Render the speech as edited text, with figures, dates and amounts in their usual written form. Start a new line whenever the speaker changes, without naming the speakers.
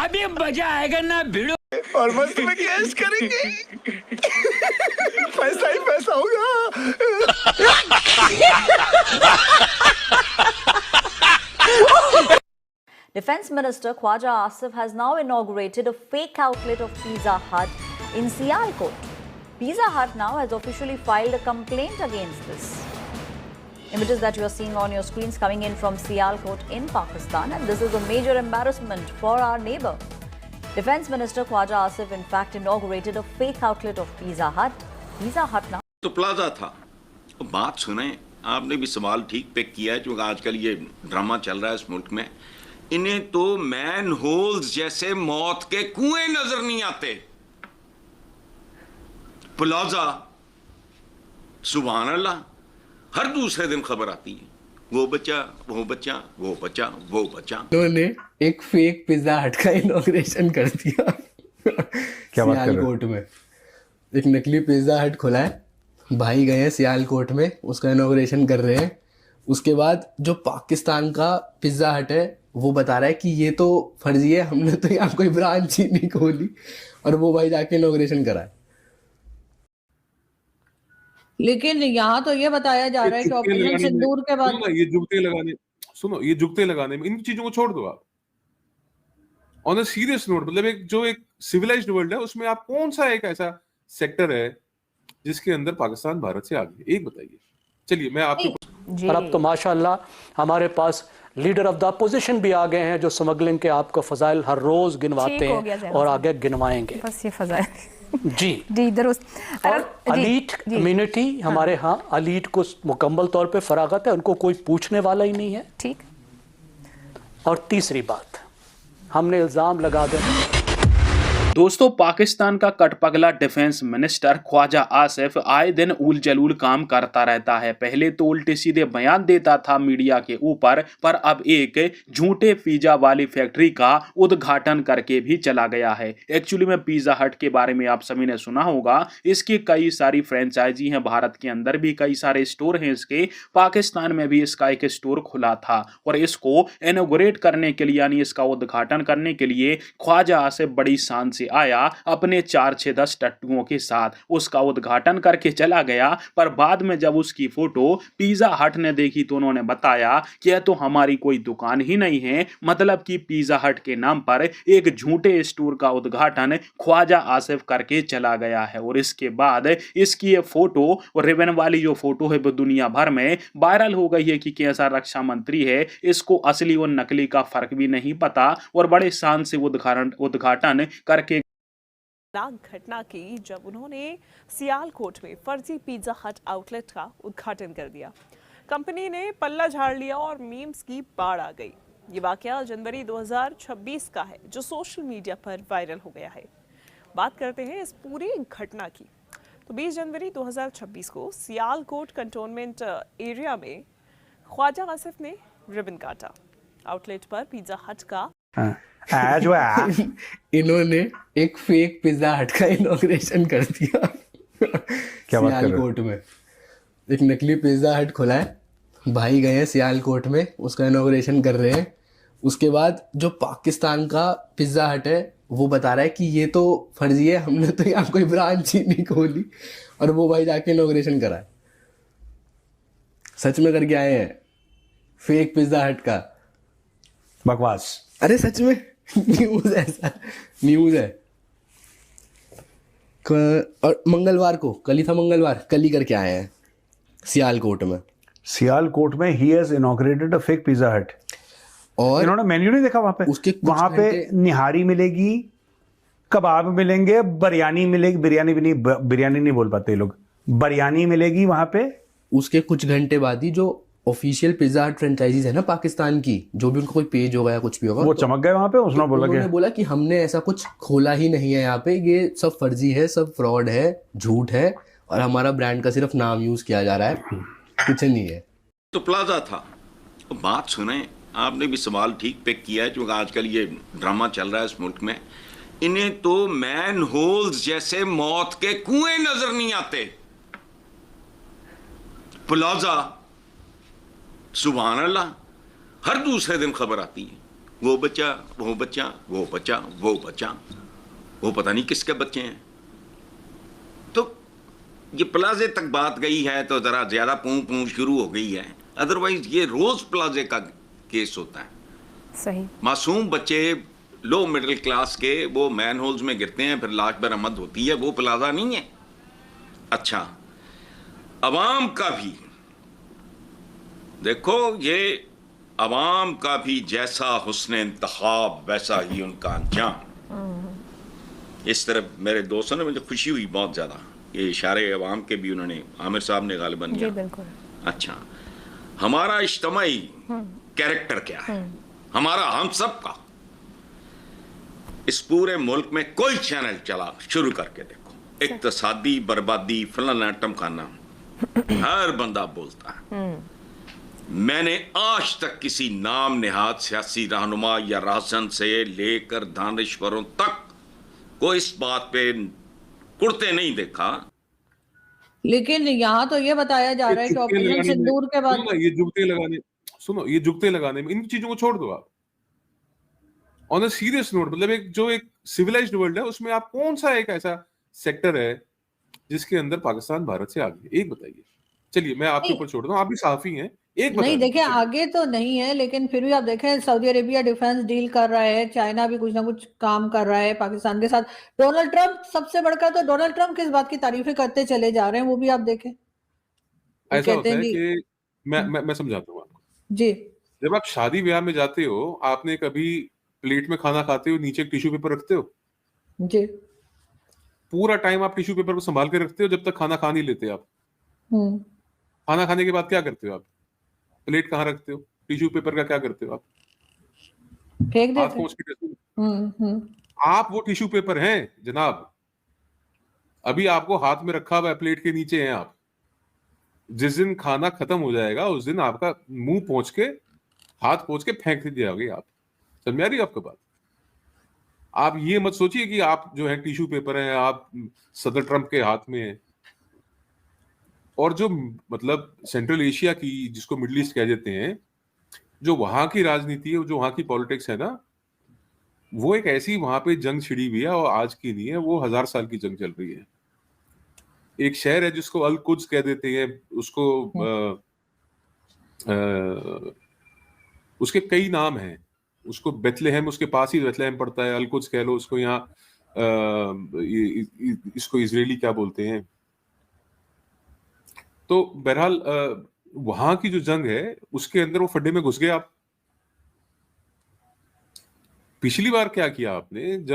अभी मजा आएगा ना भिड़ो।
और मस्त में कैश करेंगे। पैसा ही पैसा होगा।
Defense Minister Khwaja Asif has now inaugurated a fake outlet of Pizza Hut in Sialkot. Pizza Hut now has officially filed a complaint against this. Images that you are seeing on your screens coming in from Sialkot in Pakistan, and this is a major embarrassment for our neighbor. Defense Minister Khwaja Asif in fact inaugurated a fake outlet of Pizza Hut. Pizza Hut now
तो plaza था। बात सुने, आपने भी सवाल ठीक पे किया है, क्योंकि आजकल ये ड्रामा चल रहा है इस मुल्क में। इन्हें तो मैन होल्स जैसे मौत के कुएं नजर नहीं आते। प्लाजा, सुभान अल्लाह, हर दूसरे दिन खबर आती है, वो बच्चा, वो बच्चा, वो बच्चा, वो बच्चा।
उन्होंने एक फेक पिज्जा हट का इनॉग्रेशन कर दिया।
क्या बात कर रहे हो?
सियालकोट में एक नकली पिज्जा हट खुला है, भाई गए हैं सियालकोट में, उसका इनॉग्रेशन कर रहे हैं। उसके बाद जो पाकिस्तान का पिज्जा हट है वो बता रहा है कि ये तो फर्जी है, हमने तो यहाँ कोई ब्रांच ही नहीं खोली, और वो भाई जाके इनॉग्रेशन करा है।
लेकिन यहाँ तो ये बताया जा रहा है कि ऑपरेशन सिंदूर के बाद
ये जुगते लगाने में इन चीजों को छोड़ दो आप। ऑन अ सीरियस नोट, मतलब एक सिविलाइज्ड वर्ल्ड है, उसमें आप कौन सा एक ऐसा सेक्टर है जिसके अंदर पाकिस्तान भारत से आगे है? एक बताइए। चलिए मैं आपको।
और अब तो माशाल्लाह हमारे पास लीडर ऑफ द अपोजिशन भी आ गए हैं जो स्मगलिंग के आपको फजाइल हर रोज गिनवाते हैं और आगे गिनवाएंगे।
बस ये फजाइल
जी
दुरुस्त।
और अलीट कम्युनिटी हमारे यहाँ अलीट को मुकम्मल तौर पे फरागत है, उनको कोई पूछने वाला ही नहीं है।
ठीक।
और तीसरी बात, हमने इल्जाम लगा दिया।
दोस्तों, पाकिस्तान का कटपगला डिफेंस मिनिस्टर ख्वाजा आसिफ आए दिन उल जलूल काम करता रहता है। पहले तो उल्टे सीधे बयान देता था मीडिया के ऊपर, पर अब एक झूठे पिज्जा वाली फैक्ट्री का उद्घाटन करके भी चला गया है। एक्चुअली में पिज्जा हट के बारे में आप सभी ने सुना होगा, इसकी कई सारी फ्रेंचाइजी हैं, भारत के अंदर भी कई सारे स्टोर हैं इसके, पाकिस्तान में भी इसका एक स्टोर खुला था, और इसको इनॉग्रेट करने के लिए यानी इसका उद्घाटन करने के लिए ख्वाजा आसिफ बड़ी शान से आया अपने 4-6-10 टट्टुओं के साथ, उसका उद्घाटन करके चला गया। पर बाद में जब उसकी फोटो पिज्जा हट ने देखी तो उन्होंने बताया कि यह तो हमारी कोई दुकान ही नहीं है, मतलब कि पिज्जा हट के नाम पर एक झूठे स्टोर का उद्घाटन ख्वाजा आसिफ करके चला गया है। और इसके बाद इसकी ये फोटो और रिबन वाली जो फोटो है वो दुनिया भर में वायरल हो गई है कि कैसा रक्षा मंत्री है, इसको असली और नकली का फर्क भी नहीं पता, और बड़े शान से उद्घाटन करके
घटना की जब उन्होंने सियालकोट में फर्जी पिज्जा हट आउटलेट का उद्घाटन कर दिया। कंपनी ने पल्ला झाड़ लिया और मीम्स की बाढ़ आ गई। ये वाकया जनवरी 2026 का है जो सोशल मीडिया पर वायरल हो गया है। बात करते हैं इस पूरी घटना की। तो 20 जनवरी 2026 को सियालकोट कंटोनमेंट एरिया में ख्वाजा आसिफ ने रिबन काटा। आउटलेट पर पिज्जा हट का
इन्होंने एक फेक पिज्जा हट का इनॉग्रेशन कर दिया।
क्या बात कर रहे हो?
सियालकोट में एक नकली पिज्जा हट खुला है, भाई गए हैं सियालकोट में, उसका इनॉग्रेशन कर रहे हैं। उसके बाद जो पाकिस्तान का पिज्जा हट है वो बता रहा है कि ये तो फर्जी है, हमने तो यहाँ कोई ब्रांच ही नहीं खोली, और वो भाई जाके इनॉग्रेशन करा है। सच में करके आए हैं फेक पिज्जा हट का।
बकवास।
अरे सच में न्यूज़ ऐसा न्यूज़ है। और मंगलवार को, कल ही था मंगलवार, कल ही करके आए हैं सियालकोट में।
सियालकोट में he has inaugurated a fake pizza हट। और इन्होंने मेन्यू नहीं देखा वहां पे? उसके वहां पे निहारी मिलेगी, कबाब मिलेंगे, बिरयानी मिलेगी, बिरयानी नहीं बोल पाते लोग, बिरयानी मिलेगी वहां पे।
उसके कुछ घंटे बाद ही जो ऑफिशियल पिज्जा हट फ्रेंचाइजीज है ना पाकिस्तान की, जो भी उनका कोई पेज होगा या कुछ भी होगा,
वो चमक गए वहां पे। उन्होंने
बोला कि हमने ऐसा कुछ खोला ही नहीं है यहाँ पे, ये सब फर्जी है, सब फ्रॉड है, झूठ है, और हमारा ब्रांड का सिर्फ नाम यूज किया जा रहा है, कुछ नहीं है।
तो प्लाजा था। बात सुने, आपने भी सवाल ठीक पे किया है, क्योंकि आजकल ये ड्रामा चल रहा है इस मुल्क में। इन्हें तो मैन होल्स जैसे मौत के कुएं नजर नहीं आते। प्लाजा, सुभान अल्लाह, हर दूसरे दिन खबर आती है, वो बच्चा, वो बच्चा, वो बच्चा, वो बच्चा, वो पता नहीं किसके बच्चे हैं। तो ये प्लाजे तक बात गई है तो जरा ज्यादा पूं पूं शुरू हो गई है, अदरवाइज ये रोज प्लाजे का केस होता है।
सही।
मासूम बच्चे लो मिडिल क्लास के वो मैन होल्स में गिरते हैं, फिर लाश बरामद होती है, वो प्लाजा नहीं है। अच्छा, अवाम का भी देखो, ये अवाम का भी जैसा हुस्न इंतखाब वैसा ही उनका अंजाम। इस तरफ मेरे दोस्तों ने, मुझे खुशी हुई बहुत ज्यादा, ये इशारे अवाम के भी उन्होंने, आमिर साहब ने गालिबन किया।
बिल्कुल।
अच्छा, हमारा इज्तिमाई कैरेक्टर क्या है, हमारा हम सब का, इस पूरे मुल्क में कोई चैनल चला शुरू करके देखो, इक्तसादी बर्बादी फलाना टमखाना, हर बंदा बोलता है। मैंने आज तक किसी नाम नेहाद सियासी रहनुमा या राहसन से लेकर दानिश्वरों तक को इस बात पे कुड़ते नहीं देखा।
लेकिन यहाँ तो ये बताया जा रहा है कि ऑपरेशन सिंदूर के बाद
ये जुगते लगाने में इन चीजों को छोड़ दो आप। ऑन अ सीरियस नोट, मतलब एक सिविलाइज्ड वर्ल्ड है उसमें आप कौन सा एक ऐसा सेक्टर है जिसके अंदर पाकिस्तान भारत से आगे, एक बताइए। चलिए मैं आपके ऊपर छोड़ दूं, आप भी साफी हैं, एक
नहीं देखिए आगे तो नहीं है, लेकिन फिर भी आप देखें सऊदी अरेबिया डिफेंस डील कर रहा है, चाइना भी कुछ ना कुछ काम कर रहा है पाकिस्तान के साथ, डोनाल्ड ट्रंप सबसे बढ़कर, तो डोनाल्ड ट्रंप किस बात की तारीफें करते चले जा रहे हैं, वो भी आप देखें।
ऐसा होता है कि मैं समझाता हूँ आपको
जी।
जब आप शादी ब्याह में जाते हो, आपने कभी प्लेट में खाना खाते हो नीचे टिश्यू पेपर रखते हो?
जी।
पूरा टाइम आप टिश्यू पेपर को संभाल के रखते हो जब तक खाना खा नहीं लेते आप। खाना खाने के बाद क्या करते हो आप? प्लेट कहाँ रखते हो? टिश्यू पेपर का क्या करते हो आप?
फेंक देते हो।
आप वो टिश्यू पेपर हैं जनाब, अभी आपको हाथ में रखा हुआ है, प्लेट के नीचे हैं आप। जिस दिन खाना खत्म हो जाएगा उस दिन आपका मुंह पोंछ के, हाथ पोंछ के फेंक दिया जाओगे आप। समझ आ रही है आपको बात? आप ये मत सोचिए कि आप जो है टिश्यू पेपर हैं, आप सदर ट्रंप के हाथ में हैं। और जो मतलब सेंट्रल एशिया की, जिसको मिडिल ईस्ट कह देते हैं, जो वहां की राजनीति है, जो वहां की पॉलिटिक्स है ना, वो एक ऐसी वहां पे जंग छिड़ी हुई है, और आज की नहीं है, वो 1000 साल की जंग चल रही है। एक शहर है जिसको अल कुद्स कह देते हैं, उसको उसके कई नाम हैं, उसको बेथलेहम, उसके पास ही बेथलेहम पड़ता है, अल कुद्स कह लो उसको, यहाँ इसको इजरायली क्या बोलते हैं। तो बहरहाल वहां की जो जंग है उसके अंदर वो फड्डे में घुस गए आप। पिछली बार क्या किया आपने, जब